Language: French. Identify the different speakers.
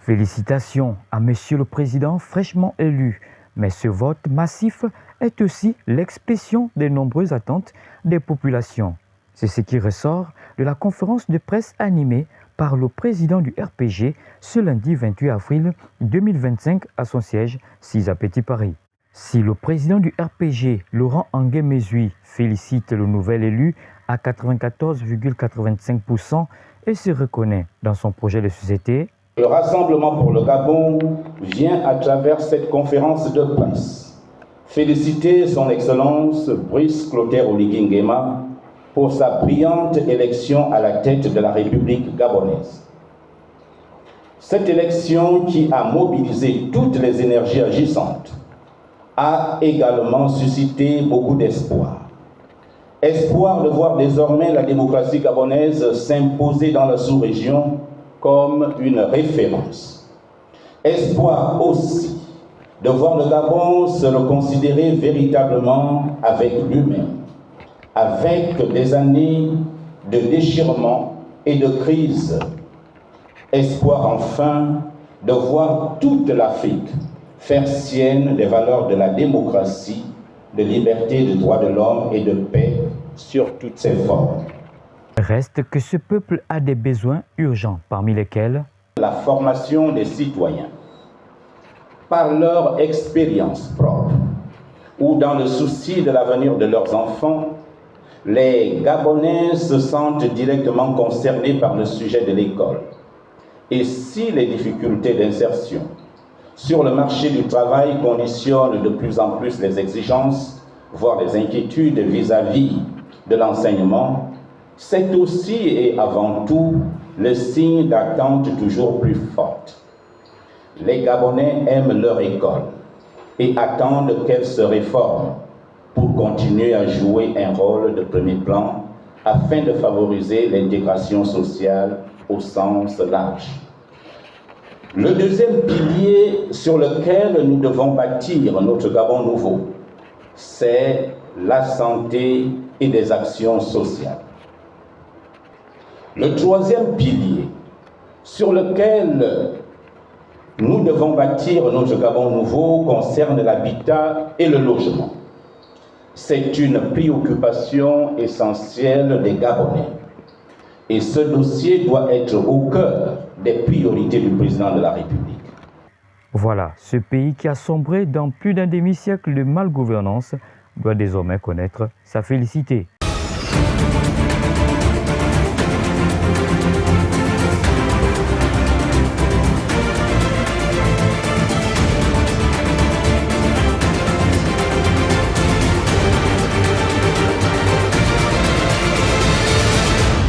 Speaker 1: Félicitations à Monsieur le Président fraîchement élu, mais ce vote massif est aussi l'expression des nombreuses attentes des populations. C'est ce qui ressort de la conférence de presse animée par le président du RPG ce lundi 28 avril 2025 à son siège 6 à Petit Paris. Si le président du RPG, Laurent Angué-Mesui, félicite le nouvel élu à 94,85% et se reconnaît dans son projet de société,
Speaker 2: le Rassemblement pour le Gabon vient à travers cette conférence de presse féliciter son Excellence Brice Clotaire Oligui Nguema pour sa brillante élection à la tête de la République gabonaise. Cette élection qui a mobilisé toutes les énergies agissantes a également suscité beaucoup d'espoir. Espoir de voir désormais la démocratie gabonaise s'imposer dans la sous-région comme une référence. Espoir aussi de voir le Gabon se reconsidérer véritablement avec lui-même, avec des années de déchirement et de crise. Espoir enfin de voir toute l'Afrique faire sienne les valeurs de la démocratie, de liberté, de droits de l'homme et de paix sur toutes ses formes.
Speaker 1: Reste que ce peuple a des besoins urgents, parmi lesquels
Speaker 2: la formation des citoyens, par leur expérience propre, ou dans le souci de l'avenir de leurs enfants, les Gabonais se sentent directement concernés par le sujet de l'école. Et si les difficultés d'insertion sur le marché du travail conditionnent de plus en plus les exigences, voire les inquiétudes vis-à-vis de l'enseignement, c'est aussi et avant tout le signe d'attente toujours plus forte. Les Gabonais aiment leur école et attendent qu'elle se réforme pour continuer à jouer un rôle de premier plan afin de favoriser l'intégration sociale au sens large. Le deuxième pilier sur lequel nous devons bâtir notre Gabon nouveau, c'est la santé et des actions sociales. Le troisième pilier sur lequel nous devons bâtir notre Gabon nouveau concerne l'habitat et le logement. C'est une préoccupation essentielle des Gabonais. Et ce dossier doit être au cœur des priorités du président de la République.
Speaker 1: Voilà, ce pays qui a sombré dans plus d'un demi-siècle de malgouvernance doit désormais connaître sa félicité.